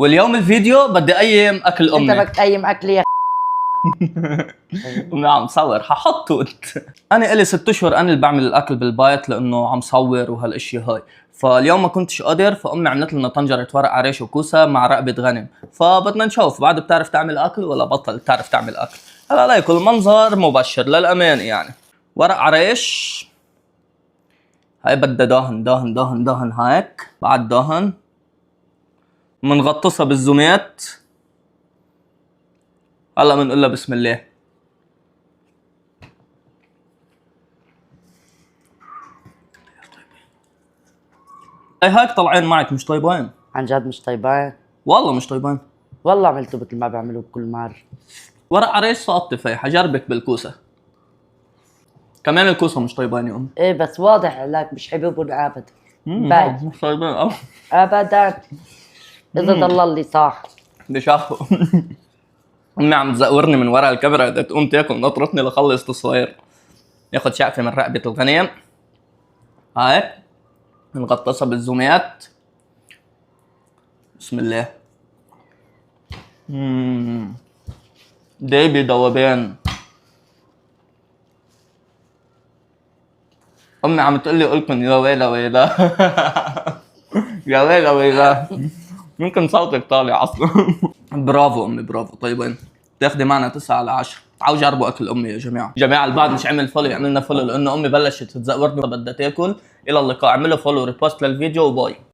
واليوم الفيديو بدي اقيم اكل امي. انت بدك تقيم اكلي يا امي عم صور ححط توت. انا الي 6 اشهر انا اللي بعمل الاكل بالبيت لانه عم صور وهالاشياء هاي. فاليوم ما كنتش قادر، فامي عملت لنا طنجره ورق عريش وكوسه مع رقبه غنم. فبدنا نشوف بعد بتعرف تعمل اكل ولا بطل بتعرف تعمل اكل. هلا عليكم المنظر مبشر للامانه يعني. ورق عريش هاي بدها دهن دهن دهن دهن هيك. بعد دهن منغطسها بالزوميت. هلا بنقول لها بسم الله. اي هيك طالعين معك مش طيبين. عن جد مش طيبان؟ والله مش طيبين. والله عملته مثل ما بيعملوا بكل مرة. ورق عريش سقطت فيه، حجربك بالكوسه. كمان الكوسه مش طيبين يا ام. ايه بس واضح عليك مش حبيبهم ابدا. مش طيبين ابدا. اذا ضل لي صح بشافوا. امي عم تزقورني من ورا الكاميرا بدها تقوم تاكل، نطرتني لخلص تصوير. ياخذ شقفه من رقبه الغنم هاي نغطسها بالزوميات. بسم الله. دايبي دوبان. امي عم تقول لي قلكن يا ويلا ويلا. يا ويلا ويلا. ممكن صوتك طالع اصلا. برافو امي برافو طيبين. تاخدي معنا 9 على 10. تعالوا جربوا اكل امي يا جماعه. جماعه البعض مش عمل فولو، يعملنا فولو لانه امي بلشت تزقورنا بدها تاكل. الى اللقاء، اعملوا فولو ريبوست للفيديو وباي.